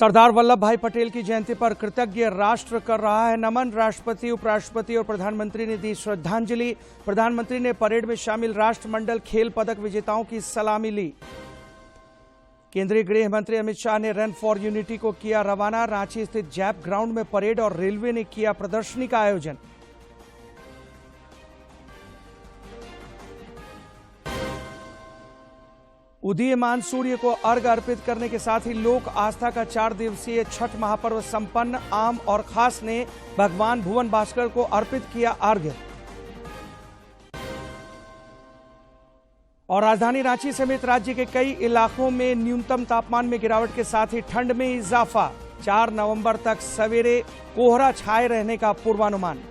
सरदार वल्लभ भाई पटेल की जयंती पर कृतज्ञ राष्ट्र कर रहा है नमन। राष्ट्रपति, उपराष्ट्रपति और प्रधानमंत्री ने दी श्रद्धांजलि। प्रधानमंत्री ने परेड में शामिल राष्ट्रमंडल खेल पदक विजेताओं की सलामी ली। केंद्रीय गृह मंत्री अमित शाह ने रन फॉर यूनिटी को किया रवाना। रांची स्थित जैप ग्राउंड में परेड और रेलवे ने किया प्रदर्शनी का आयोजन। उदीयमान सूर्य को अर्घ्य अर्पित करने के साथ ही लोक आस्था का 4 दिवसीय छठ महापर्व संपन्न। आम और खास ने भगवान भुवन भास्कर को अर्पित किया अर्घ्य। और राजधानी रांची समेत राज्य के कई इलाकों में न्यूनतम तापमान में गिरावट के साथ ही ठंड में इजाफा। 4 नवंबर तक सवेरे कोहरा छाए रहने का पूर्वानुमान।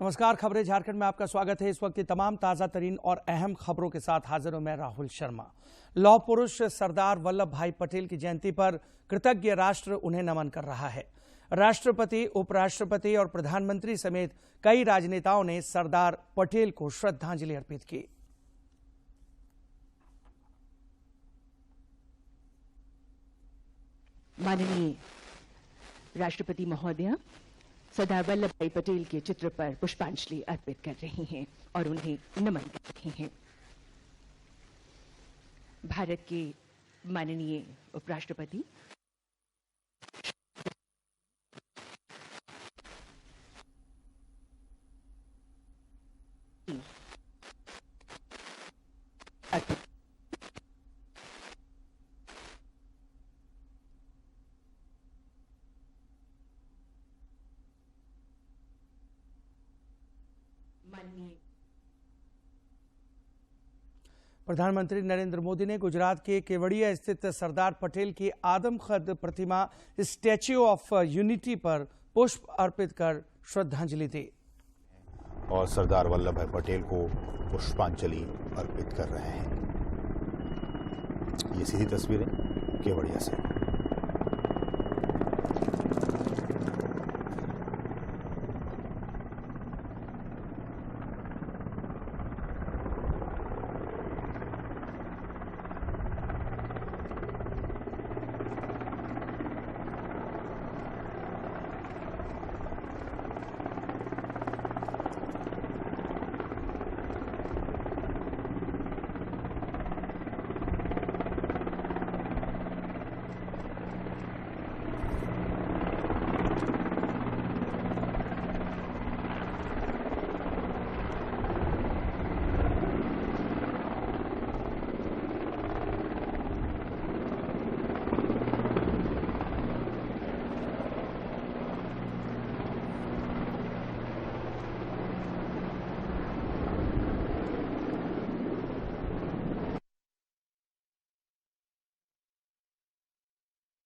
नमस्कार, खबरें झारखंड में आपका स्वागत है। इस वक्त की तमाम ताजा तरीन और अहम खबरों के साथ हाजिर हूं मैं राहुल शर्मा। लौह पुरुष सरदार वल्लभ भाई पटेल की जयंती पर कृतज्ञ राष्ट्र उन्हें नमन कर रहा है। राष्ट्रपति, उपराष्ट्रपति और प्रधानमंत्री समेत कई राजनेताओं ने सरदार पटेल को श्रद्धांजलि अर्पित की। माननीय राष्ट्रपति महोदय सरदार वल्लभ भाई पटेल के चित्र पर पुष्पांजलि अर्पित कर रही हैं और उन्हें नमन कर रही हैं। भारत के माननीय उपराष्ट्रपति प्रधानमंत्री नरेंद्र मोदी ने गुजरात के केवड़िया स्थित सरदार पटेल की आदमकद प्रतिमा स्टैच्यू ऑफ यूनिटी पर पुष्प अर्पित कर श्रद्धांजलि दी और सरदार वल्लभ भाई पटेल को पुष्पांजलि अर्पित कर रहे हैं। ये सीधी तस्वीरें केवड़िया से।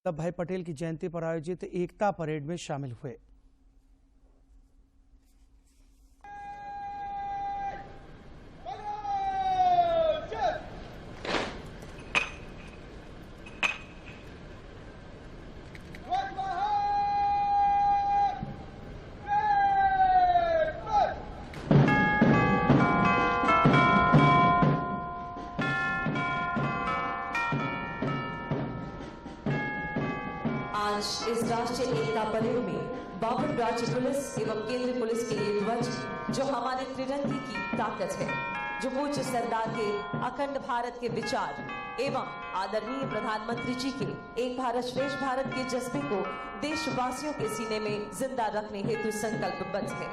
वल्लभ भाई पटेल की जयंती पर आयोजित एकता परेड में शामिल हुए। आज इस राष्ट्रीय एकता परेड में 52 राज्य पुलिस एवं केंद्रीय पुलिस के लिए ध्वज, जो हमारे त्रिरंगे की ताकत है, जो पूज्य सरदार के अखंड भारत के विचार एवं आदरणीय प्रधानमंत्री जी के एक भारत श्रेष्ठ भारत के जज्बे को देशवासियों के सीने में जिंदा रखने हेतु संकल्पबद्ध है।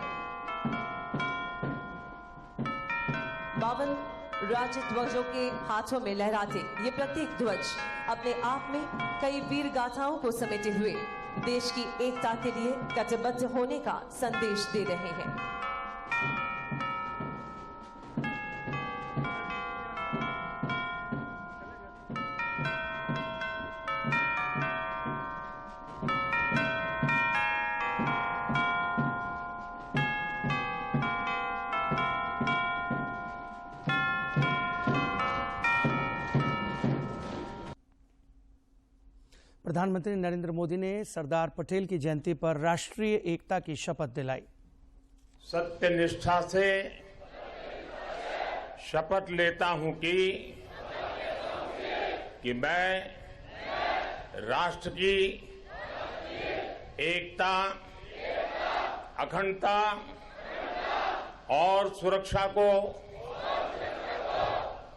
52 राज्य ध्वजों के हाथों में लहराते ये प्रत्येक ध्वज अपने आप में कई वीर गाथाओं को समेटे हुए देश की एकता के लिए कटिबद्ध होने का संदेश दे रहे हैं। प्रधानमंत्री नरेंद्र मोदी ने सरदार पटेल की जयंती पर राष्ट्रीय एकता की शपथ दिलाई। सत्य निष्ठा से शपथ लेता हूं कि मैं राष्ट्र की एकता, अखंडता और सुरक्षा को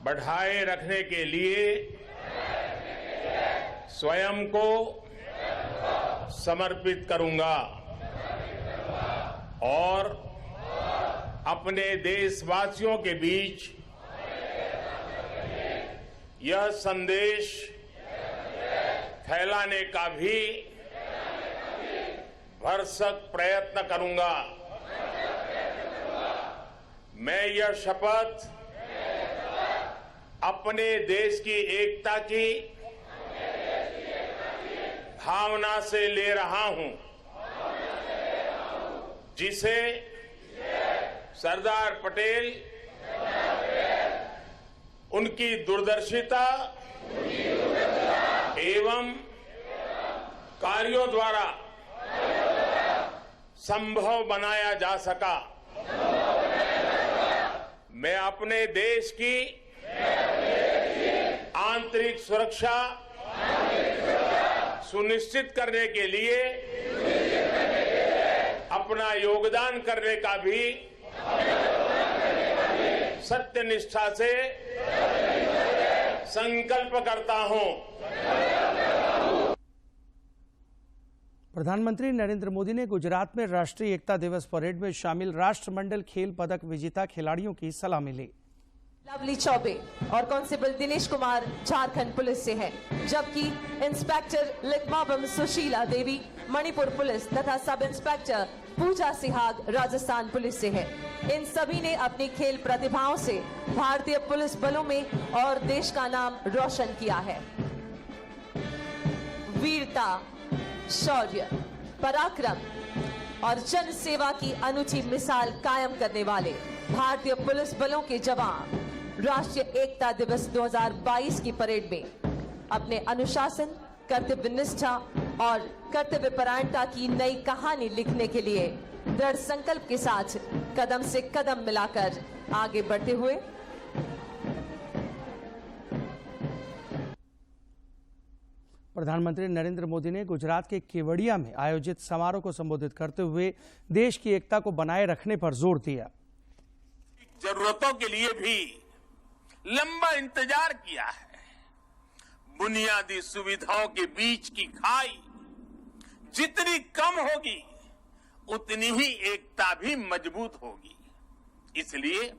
बढ़ाए रखने के लिए स्वयं को समर्पित करूंगा और अपने देशवासियों के बीच यह संदेश फैलाने का भी भरसक प्रयत्न करूंगा। मैं यह शपथ अपने देश की एकता की भावना से ले रहा हूं, जिसे सरदार पटेल उनकी दूरदर्शिता एवं कार्यों द्वारा संभव बनाया जा सका। मैं अपने देश की आंतरिक सुरक्षा सुनिश्चित करने के लिए अपना योगदान करने का भी सत्यनिष्ठा से संकल्प करता हूं। प्रधानमंत्री नरेंद्र मोदी ने गुजरात में राष्ट्रीय एकता दिवस परेड में शामिल राष्ट्रमंडल खेल पदक विजेता खिलाड़ियों की सलामी ली। लवली चौबे और कांस्टेबल दिनेश कुमार झारखंड पुलिस से हैं, जबकि इंस्पेक्टर लिकमाबम सुशीला देवी मणिपुर पुलिस तथा सब इंस्पेक्टर पूजा सिहाग राजस्थान पुलिस से है। इन सभी ने अपनी खेल प्रतिभाओं से भारतीय पुलिस बलों में और देश का नाम रोशन किया है। वीरता, शौर्य, पराक्रम और जन सेवा की अनूठी मिसाल कायम करने वाले भारतीय पुलिस बलों के जवान राष्ट्रीय एकता दिवस 2022 की परेड में अपने अनुशासन, कर्तव्य निष्ठा और कर्तव्य परायणता की नई कहानी लिखने के लिए दृढ़ संकल्प के साथ कदम से कदम मिलाकर आगे बढ़ते हुए प्रधानमंत्री नरेंद्र मोदी ने गुजरात के केवड़िया में आयोजित समारोह को संबोधित करते हुए देश की एकता को बनाए रखने पर जोर दिया। जरूरतों के लिए भी लंबा इंतजार किया है। बुनियादी सुविधाओं के बीच की खाई जितनी कम होगी उतनी ही एकता भी मजबूत होगी। इसलिए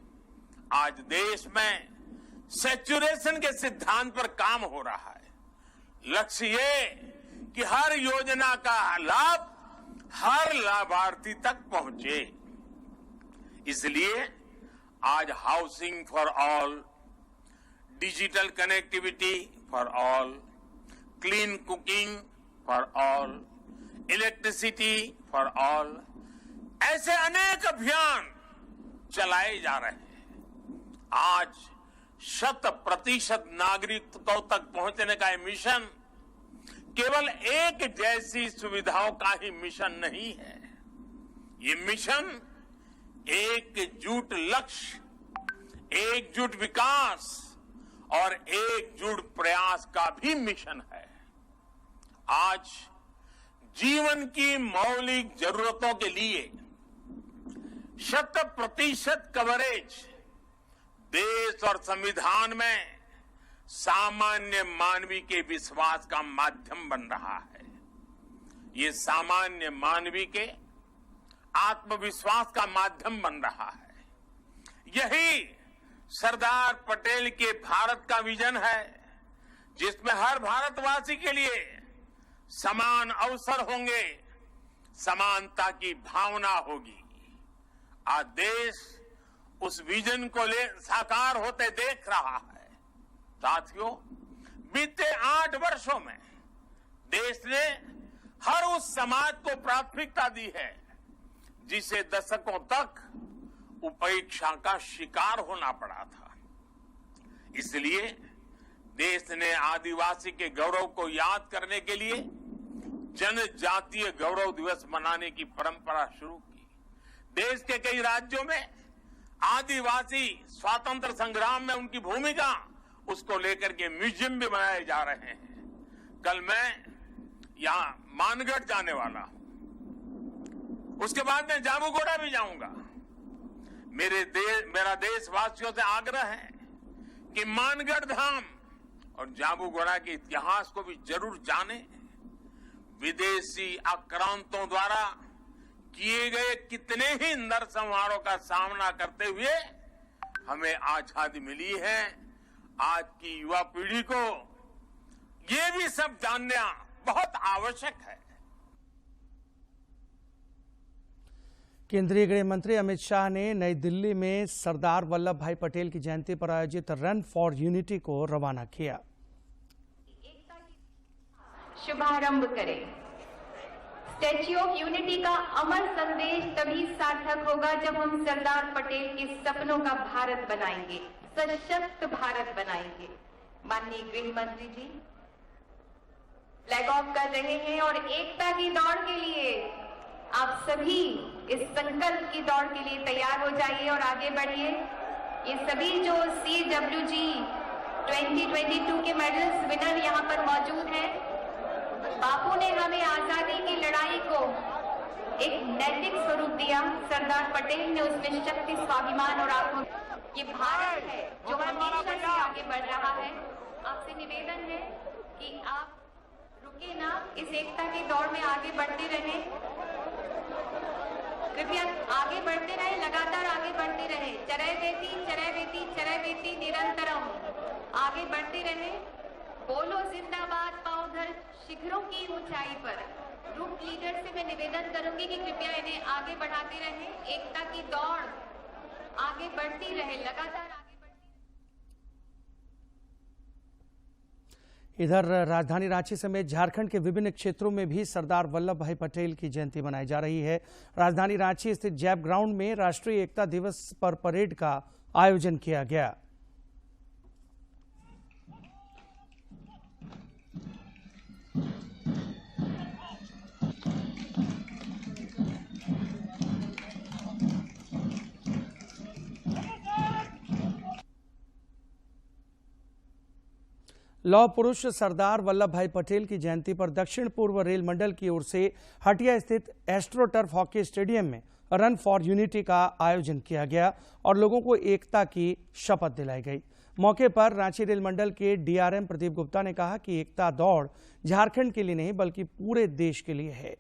आज देश में सैचुरेशन के सिद्धांत पर काम हो रहा है। लक्ष्य ये कि हर योजना का लाभ हर लाभार्थी तक पहुंचे। इसलिए आज housing for all, digital connectivity for all, clean cooking for all, electricity for all, ऐसे अनेक अभियान चलाए जा रहे हैं। आज 100% नागरिकों तक पहुंचने का ये मिशन केवल एक जैसी सुविधाओं का ही मिशन नहीं है। ये मिशन एकजुट लक्ष्य, एकजुट विकास और एकजुट प्रयास का भी मिशन है। आज जीवन की मौलिक जरूरतों के लिए 100% कवरेज देश और संविधान में सामान्य मानवी के विश्वास का माध्यम बन रहा है। ये सामान्य मानवी के आत्मविश्वास का माध्यम बन रहा है। यही सरदार पटेल के भारत का विजन है, जिसमें हर भारतवासी के लिए समान अवसर होंगे, समानता की भावना होगी। आज देश उस विजन को साकार होते देख रहा है। साथियों, बीते 8 वर्षों में देश ने हर उस समाज को प्राथमिकता दी है जिसे दशकों तक उपेक्षा का शिकार होना पड़ा था। इसलिए देश ने आदिवासी के गौरव को याद करने के लिए जनजातीय गौरव दिवस मनाने की परंपरा शुरू की। देश के कई राज्यों में आदिवासी स्वातंत्र संग्राम में उनकी भूमिका, उसको लेकर के म्यूजियम भी बनाए जा रहे हैं। कल मैं यहां मानगढ़ जाने वाला हूं, उसके बाद मैं जाबूगोड़ा भी जाऊंगा। मेरा देशवासियों से आग्रह है कि मानगढ़ धाम और जाबूगोड़ा के इतिहास को भी जरूर जानें। विदेशी आक्रांतों द्वारा किए गए कितने ही नरसंहारों का सामना करते हुए हमें आजादी मिली है। आज की युवा पीढ़ी को ये भी सब जानना बहुत आवश्यक है। केंद्रीय गृह मंत्री अमित शाह ने नई दिल्ली में सरदार वल्लभ भाई पटेल की जयंती पर आयोजित रन फॉर यूनिटी को रवाना किया। शुभारंभ करें। स्टैच्यू ऑफ यूनिटी का अमर संदेश तभी सार्थक होगा जब हम सरदार पटेल के सपनों का भारत बनाएंगे, सशक्त भारत बनाएंगे। माननीय गृह मंत्री जी फ्लैग ऑफ कर रहे हैं और एकता की दौड़ के लिए आप सभी इस संकल्प की दौड़ के लिए तैयार हो जाइए और आगे बढ़िए। ये सभी जो CWG 2022 के मेडल्स विनर यहाँ पर मौजूद हैं। बापू ने हमें आजादी की लड़ाई को एक नैतिक स्वरूप दिया, सरदार पटेल ने उसमें शक्ति, स्वाभिमान और आत्म। ये भारत है जो हमेशा से आगे बढ़ रहा है। आपसे निवेदन है कि आप रुके ना, इस एकता की दौड़ में आगे बढ़ते रहें। कृपया आगे बढ़ते रहे, लगातार आगे बढ़ते रहे। चरैवेति चरैवेति चरैवेति निरंतरम, आगे बढ़ते रहे। बोलो जिंदाबाद, पांवधर शिखरों की ऊंचाई पर। ग्रुप लीडर से मैं निवेदन करूंगी कि कृपया इन्हें आगे बढ़ाते रहें। एकता की दौड़ आगे बढ़ती रहे, लगातार आगे बढ़ती। इधर राजधानी रांची समेत झारखंड के विभिन्न क्षेत्रों में भी सरदार वल्लभ भाई पटेल की जयंती मनाई जा रही है। राजधानी रांची स्थित जैप ग्राउंड में राष्ट्रीय एकता दिवस पर परेड का आयोजन किया गया। लौह पुरुष सरदार वल्लभ भाई पटेल की जयंती पर दक्षिण पूर्व रेल मंडल की ओर से हटिया स्थित एस्ट्रो टर्फ हॉकी स्टेडियम में रन फॉर यूनिटी का आयोजन किया गया और लोगों को एकता की शपथ दिलाई गई। मौके पर रांची रेल मंडल के DRM प्रदीप गुप्ता ने कहा कि एकता दौड़ झारखंड के लिए नहीं बल्कि पूरे देश के लिए है।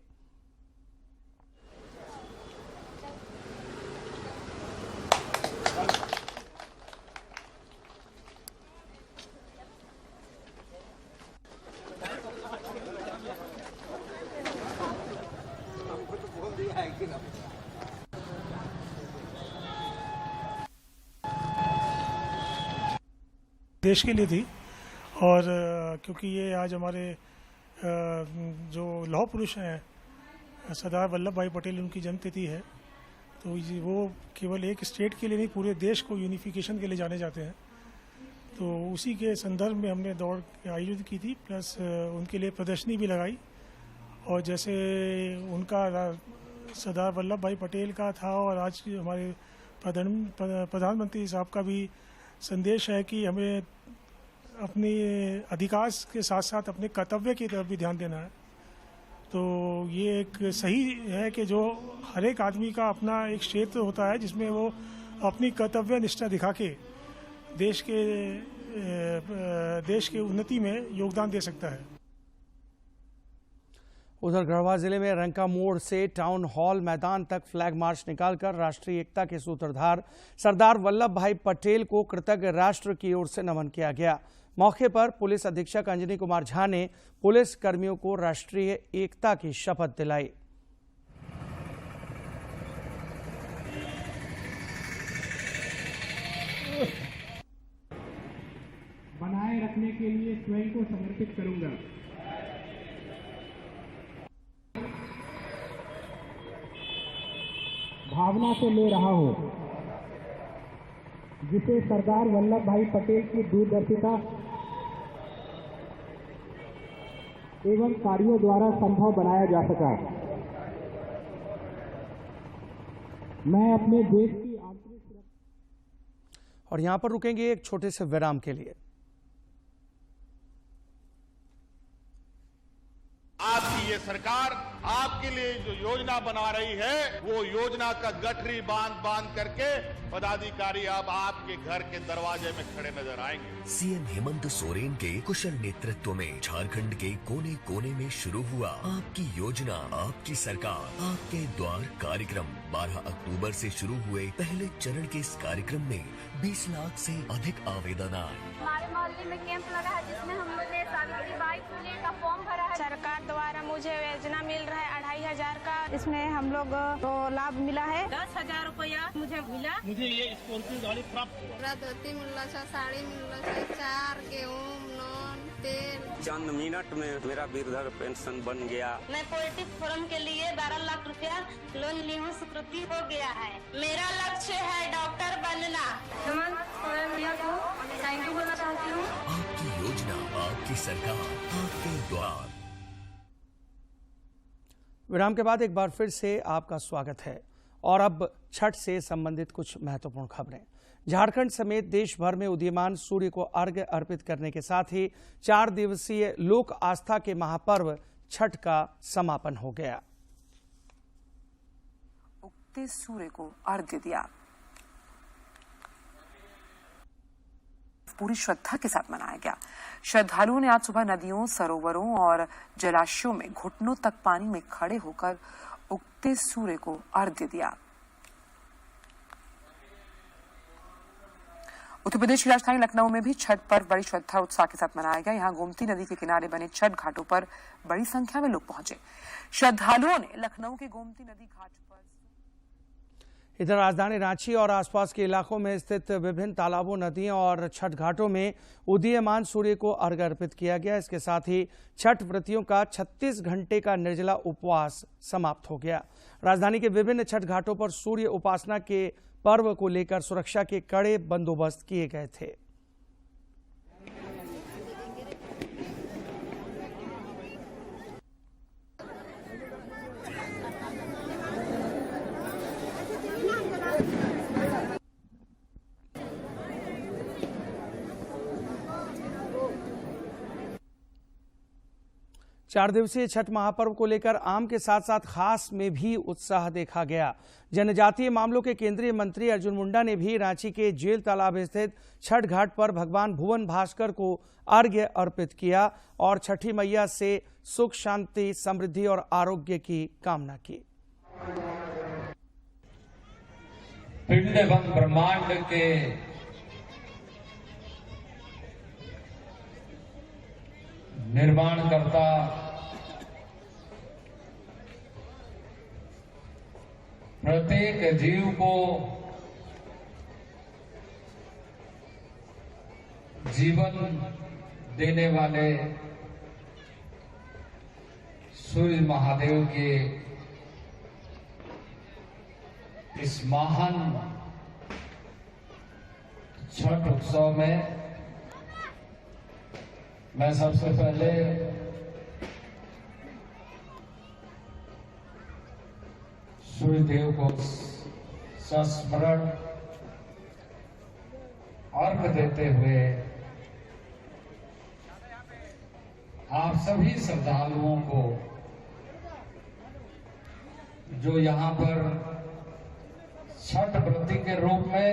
देश के लिए थी और क्योंकि ये आज हमारे जो लौह पुरुष हैं सरदार वल्लभ भाई पटेल, उनकी जन्मतिथि है, तो वो केवल एक स्टेट के लिए नहीं पूरे देश को यूनिफिकेशन के लिए जाने जाते हैं। तो उसी के संदर्भ में हमने दौड़ आयोजित की थी, प्लस उनके लिए प्रदर्शनी भी लगाई। और जैसे उनका सरदार वल्लभ भाई पटेल का था और आज हमारे प्रधानमंत्री साहब का भी संदेश है कि हमें अपने अधिकार के साथ साथ अपने कर्तव्य की तरफ भी ध्यान देना है। तो ये एक सही है कि जो हर एक आदमी का अपना एक क्षेत्र होता है जिसमें वो अपनी कर्तव्य निष्ठा दिखा के देश के उन्नति में योगदान दे सकता है। उधर गढ़वा जिले में रंका मोड़ से टाउन हॉल मैदान तक फ्लैग मार्च निकालकर राष्ट्रीय एकता के सूत्रधार सरदार वल्लभ भाई पटेल को कृतज्ञ राष्ट्र की ओर से नमन किया गया। मौके पर पुलिस अधीक्षक अंजनी कुमार झा ने पुलिस कर्मियों को राष्ट्रीय एकता की शपथ दिलाई। बनाए रखने के लिए स्वयं को समर्पित करूंगा। भावना से ले रहा हूं, जिसे सरदार वल्लभ भाई पटेल की दूरदर्शिता एवं कार्यों द्वारा संभव बनाया जा सका। मैं अपने देश की आंतरिक और यहां पर रुकेंगे एक छोटे से विराम के लिए। आपकी ये सरकार आपके लिए जो योजना बना रही है, वो योजना का गठरी बांध करके पदाधिकारी अब आपके घर के दरवाजे में खड़े नजर आएंगे। सीएम हेमंत सोरेन के कुशल नेतृत्व में झारखंड के कोने कोने में शुरू हुआ आपकी योजना आपकी सरकार आपके द्वार कार्यक्रम। 12 अक्टूबर से शुरू हुए पहले चरण के इस कार्यक्रम में 20 लाख से अधिक आवेदन आए। हमारे मोहल्ले में कैंप लगा है जिसमें हम लोग ने सावित्रीबाई फुले का फॉर्म भरा है। सरकार द्वारा मुझे योजना मिल रहा है 2500 का। इसमें हम लोग को लाभ मिला है। 10,000 रुपया मुझे मिला। मुझे ये स्कॉर्पियो गाड़ी प्राप्त धोती मिलला था, साड़ी मिलला था, 4 गेहूं, नून, तेल। चंद मिनट में मेरा वृद्धा पेंशन बन गया। मैं पोल्ट्री फार्म के लिए 12 लाख रुपया लोन ली हूँ, स्वीकृति हो गया है। मेरा लक्ष्य है डॉक्टर बनना। थैंक यू बोलना चाहती हूँ। आपकी योजना आपकी सरकार आपके द्वार। विराम के बाद एक बार फिर से आपका स्वागत है और अब छठ से संबंधित कुछ महत्वपूर्ण खबरें। झारखंड समेत देश भर में उदीयमान सूर्य को अर्घ्य अर्पित करने के साथ ही 4 दिवसीय लोक आस्था के महापर्व छठ का समापन हो गया। उगते सूर्य को अर्घ्य दिया, पूरी श्रद्धा के साथ मनाया गया। श्रद्धालुओं ने आज सुबह नदियों, सरोवरों और जलाशयों में घुटनों तक पानी में खड़े होकर उगते सूर्य को अर्घ्य दिया। उत्तर प्रदेश की राजधानी लखनऊ में भी छठ पर्व बड़ी श्रद्धा उत्साह के साथ मनाया गया। यहां गोमती नदी के किनारे बने छठ घाटों पर बड़ी संख्या में लोग पहुंचे। श्रद्धालुओं ने लखनऊ के गोमती नदी घाट पर इधर राजधानी रांची और आसपास के इलाकों में स्थित विभिन्न तालाबों, नदियों और छठ घाटों में उदीयमान सूर्य को अर्घ्य अर्पित किया गया। इसके साथ ही छठ व्रतियों का 36 घंटे का निर्जला उपवास समाप्त हो गया। राजधानी के विभिन्न छठ घाटों पर सूर्य उपासना के पर्व को लेकर सुरक्षा के कड़े बंदोबस्त किए गए थे। 4 दिवसीय छठ महापर्व को लेकर आम के साथ साथ खास में भी उत्साह देखा गया। जनजातीय मामलों के केंद्रीय मंत्री अर्जुन मुंडा ने भी रांची के जेल तालाब स्थित छठ घाट पर भगवान भुवन भास्कर को अर्घ्य अर्पित किया और छठी मैया से सुख, शांति, समृद्धि और आरोग्य की कामना की। पिंड एवं ब्रह्मांड के निर्माणकर्ता प्रत्येक जीव को जीवन देने वाले सूर्य महादेव के इस महान छठ उत्सव में मैं सबसे पहले सूर्यदेव को संस्मरण अर्घ देते हुए आप सभी श्रद्धालुओं को जो यहाँ पर छठ व्रती के रूप में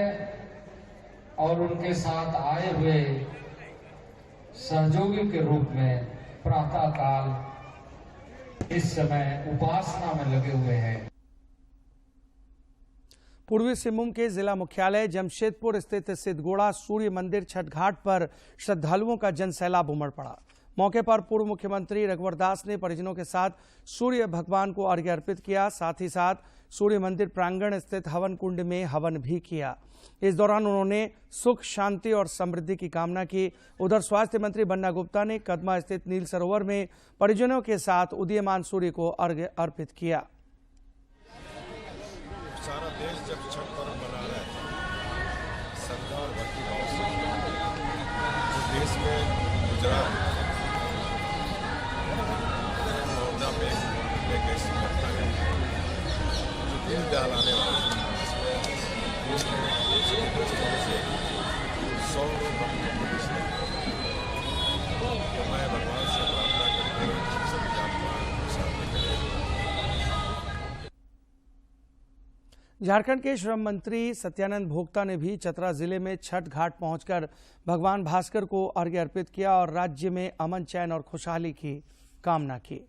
और उनके साथ आए हुए सहयोगी के रूप में प्रातः काल इस समय उपासना में लगे हुए हैं। पूर्वी सिंहभूम के जिला मुख्यालय जमशेदपुर स्थित सिद्धगोड़ा सूर्य मंदिर छठ घाट पर श्रद्धालुओं का जनसैलाब उमड़ पड़ा। मौके पर पूर्व मुख्यमंत्री रघुवर दास ने परिजनों के साथ सूर्य भगवान को अर्घ्य अर्पित किया। साथ ही साथ सूर्य मंदिर प्रांगण स्थित हवन कुंड में हवन भी किया। इस दौरान उन्होंने सुख, शांति और समृद्धि की कामना की। उधर स्वास्थ्य मंत्री बन्ना गुप्ता ने कदमा स्थित नील सरोवर में परिजनों के साथ उदीयमान सूर्य को अर्घ्य अर्पित किया। सारा देश जब छठ पर्व मना रहा है, श्रद्धा और भक्ति भाव से देश में गुजरात दीनदयाल आने वाले इसमें देश के दृष्टिकोण से 100 भक्तों को इसने तो मैं भगवान से प्रार्थना करते हुए सभी आत्मा साथ में खड़े हैं। झारखंड के श्रम मंत्री सत्यानंद भोक्ता ने भी चतरा जिले में छठ घाट पहुंचकर भगवान भास्कर को अर्घ्य अर्पित किया और राज्य में अमन, चैन और खुशहाली की कामना की।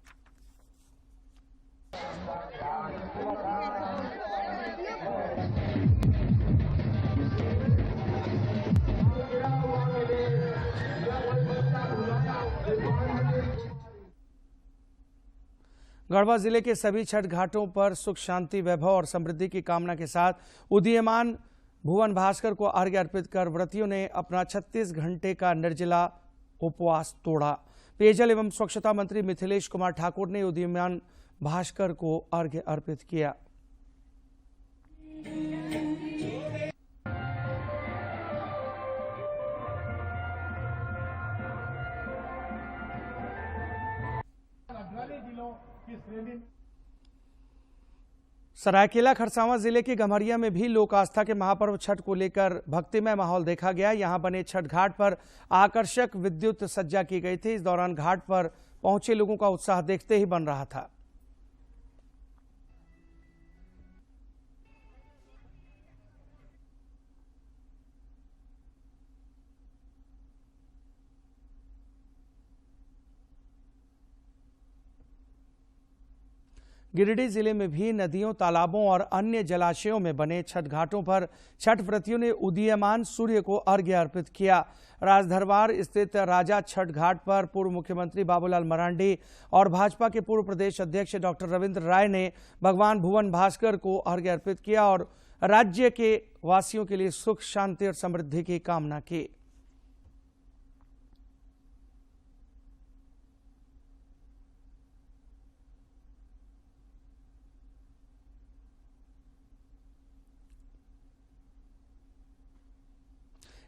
गढ़वा जिले के सभी छठ घाटों पर सुख, शांति, वैभव और समृद्धि की कामना के साथ उदीयमान भुवन भास्कर को अर्घ्य अर्पित कर व्रतियों ने अपना 36 घंटे का निर्जला उपवास तोड़ा। पेयजल एवं स्वच्छता मंत्री मिथिलेश कुमार ठाकुर ने उदीयमान भास्कर को अर्घ्य अर्पित किया। सरायकेला खरसावां जिले के गम्हरिया में भी लोक आस्था के महापर्व छठ को लेकर भक्तिमय माहौल देखा गया। यहां बने छठ घाट पर आकर्षक विद्युत सज्जा की गई थी। इस दौरान घाट पर पहुंचे लोगों का उत्साह देखते ही बन रहा था। गिरिडीह जिले में भी नदियों, तालाबों और अन्य जलाशयों में बने छठ घाटों पर छठ व्रतियों ने उदीयमान सूर्य को अर्घ्य अर्पित किया। राजदरबार स्थित राजा छठ घाट पर पूर्व मुख्यमंत्री बाबूलाल मरांडी और भाजपा के पूर्व प्रदेश अध्यक्ष डॉक्टर रविंद्र राय ने भगवान भुवन भास्कर को अर्घ्य अर्पित किया और राज्य के वासियों के लिए सुख, शांति और समृद्धि की कामना की।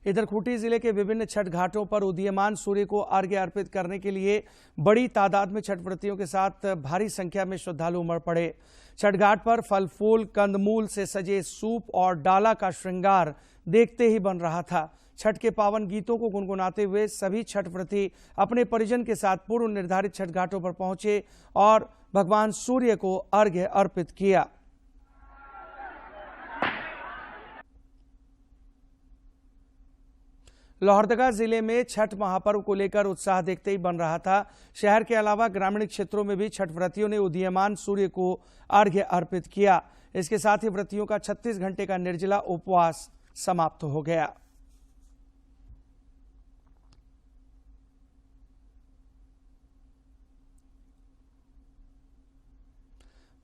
इधर खूंटी जिले के विभिन्न छठ घाटों पर उदीयमान सूर्य को अर्घ्य अर्पित करने के लिए बड़ी तादाद में छठ व्रतियों के साथ भारी संख्या में श्रद्धालु उमड़ पड़े। छठ घाट पर फल फूल, कंदमूल से सजे सूप और डाला का श्रृंगार देखते ही बन रहा था। छठ के पावन गीतों को गुनगुनाते हुए सभी छठ व्रती अपने परिजन के साथ पूर्व निर्धारित छठ घाटों पर पहुंचे और भगवान सूर्य को अर्घ्य अर्पित किया। लोहरदगा जिले में छठ महापर्व को लेकर उत्साह देखते ही बन रहा था। शहर के अलावा ग्रामीण क्षेत्रों में भी छठ व्रतियों ने उदीयमान सूर्य को अर्घ्य अर्पित किया। इसके साथ ही व्रतियों का 36 घंटे का निर्जला उपवास समाप्त हो गया।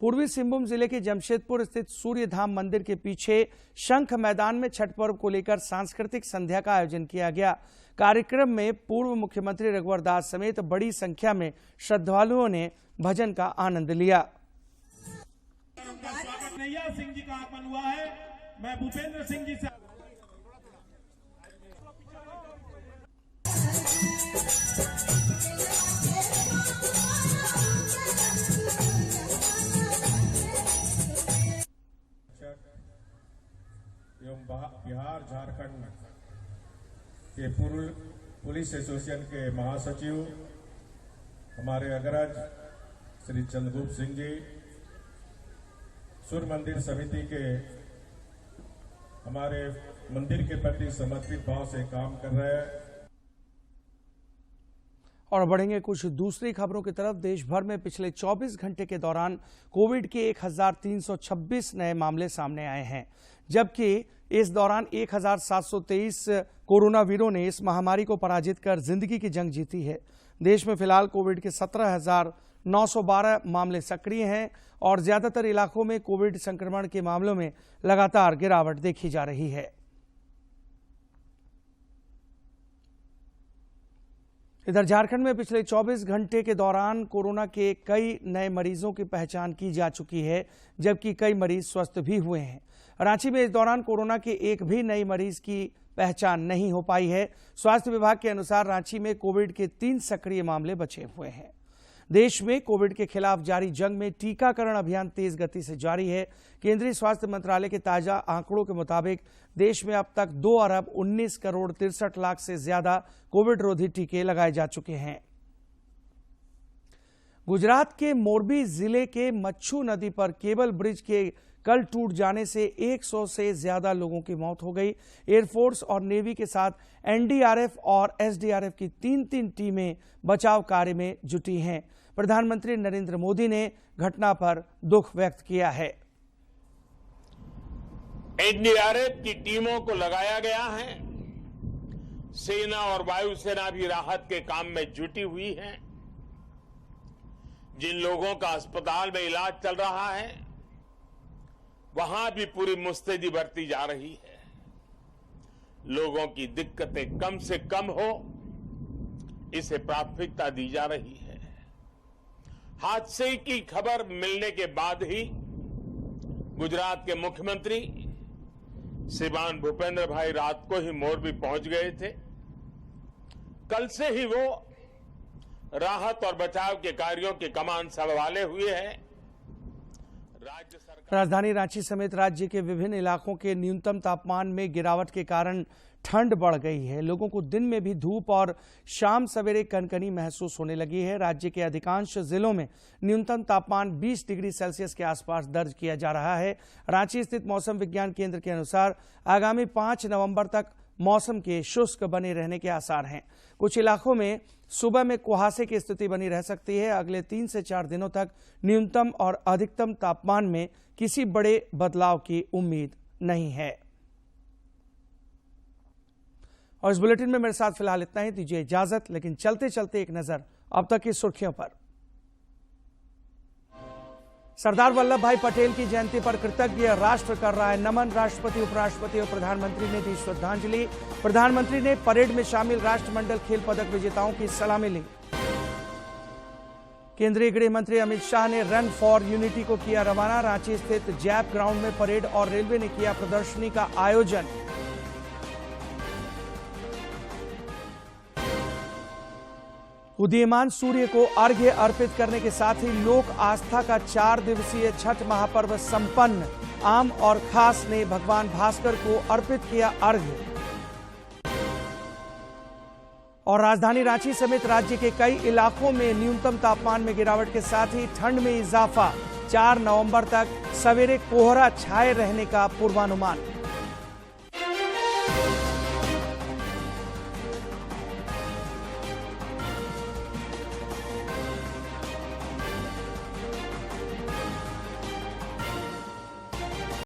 पूर्वी सिंहभूम जिले के जमशेदपुर स्थित सूर्य धाम मंदिर के पीछे शंख मैदान में छठ पर्व को लेकर सांस्कृतिक संध्या का आयोजन किया गया। कार्यक्रम में पूर्व मुख्यमंत्री रघुवर दास समेत बड़ी संख्या में श्रद्धालुओं ने भजन का आनंद लिया। सिंह जी का आगमन हुआ है। मैं भूपेंद्र सिंह जी से एवं बिहार झारखंड के पूर्व पुलिस एसोसिएशन के महासचिव हमारे अग्रज श्री चंद्रगुप्त सिंह जी, सूर्य मंदिर समिति के हमारे मंदिर के प्रति समर्पित भाव से काम कर रहे हैं। और बढ़ेंगे कुछ दूसरी खबरों की तरफ। देश भर में पिछले 24 घंटे के दौरान कोविड के 1326 नए मामले सामने आए हैं, जबकि इस दौरान 1723 कोरोना वीरों ने इस महामारी को पराजित कर जिंदगी की जंग जीती है। देश में फिलहाल कोविड के 17,912 मामले सक्रिय हैं और ज्यादातर इलाकों में कोविड संक्रमण के मामलों में लगातार गिरावट देखी जा रही है। इधर झारखंड में पिछले 24 घंटे के दौरान कोरोना के कई नए मरीजों की पहचान की जा चुकी है, जबकि कई मरीज स्वस्थ भी हुए हैं। रांची में इस दौरान कोरोना के एक भी नए मरीज की पहचान नहीं हो पाई है। स्वास्थ्य विभाग के अनुसार रांची में कोविड के 3 सक्रिय मामले बचे हुए हैं। देश में कोविड के खिलाफ जारी जंग में टीकाकरण अभियान तेज गति से जारी है। केंद्रीय स्वास्थ्य मंत्रालय के ताजा आंकड़ों के मुताबिक देश में अब तक 2 अरब 19 करोड़ 63 लाख से ज्यादा कोविड रोधी टीके लगाए जा चुके हैं। गुजरात के मोरबी जिले के मच्छू नदी पर केबल ब्रिज के कल टूट जाने से 100 से ज्यादा लोगों की मौत हो गई। एयरफोर्स और नेवी के साथ एनडीआरएफ और एसडीआरएफ की 3-3 टीमें बचाव कार्य में जुटी हैं। प्रधानमंत्री नरेंद्र मोदी ने घटना पर दुख व्यक्त किया है। एनडीआरएफ की टीमों को लगाया गया है। सेना और वायुसेना भी राहत के काम में जुटी हुई है। जिन लोगों का अस्पताल में इलाज चल रहा है वहां भी पूरी मुस्तैदी बरती जा रही है। लोगों की दिक्कतें कम से कम हो, इसे प्राथमिकता दी जा रही है। हादसे की खबर मिलने के बाद ही गुजरात के मुख्यमंत्री श्रीमान भूपेंद्र भाई रात को ही मोरबी पहुंच गए थे। कल से ही वो राहत और बचाव के कार्यों की कमान संभाले हुए हैं। राजधानी रांची समेत राज्य के विभिन्न इलाकों के न्यूनतम तापमान में गिरावट के कारण ठंड बढ़ गई है। लोगों को दिन में भी धूप और शाम सवेरे कनकनी महसूस होने लगी है। राज्य के अधिकांश जिलों में न्यूनतम तापमान 20 डिग्री सेल्सियस के आसपास दर्ज किया जा रहा है। रांची स्थित मौसम विज्ञान केंद्र के अनुसार आगामी 5 नवंबर तक मौसम के शुष्क बने रहने के आसार हैं। कुछ इलाकों में सुबह में कुहासे की स्थिति बनी रह सकती है। अगले 3 से 4 दिनों तक न्यूनतम और अधिकतम तापमान में किसी बड़े बदलाव की उम्मीद नहीं है। और इस बुलेटिन में मेरे साथ फिलहाल इतना ही। दीजिए इजाजत, लेकिन चलते चलते एक नजर अब तक की सुर्खियों पर। सरदार वल्लभ भाई पटेल की जयंती पर कृतज्ञ राष्ट्र कर रहा है नमन। राष्ट्रपति, उपराष्ट्रपति और प्रधानमंत्री ने दी श्रद्धांजलि। प्रधानमंत्री ने परेड में शामिल राष्ट्रमंडल खेल पदक विजेताओं की सलामी ली। केंद्रीय गृह मंत्री अमित शाह ने रन फॉर यूनिटी को किया रवाना। रांची स्थित जैप ग्राउंड में परेड और रेलवे ने किया प्रदर्शनी का आयोजन। उदीयमान सूर्य को अर्घ्य अर्पित करने के साथ ही लोक आस्था का 4 दिवसीय छठ महापर्व संपन्न। आम और खास ने भगवान भास्कर को अर्पित किया अर्घ्य। और राजधानी रांची समेत राज्य के कई इलाकों में न्यूनतम तापमान में गिरावट के साथ ही ठंड में इजाफा। 4 नवंबर तक सवेरे कोहरा छाए रहने का पूर्वानुमान।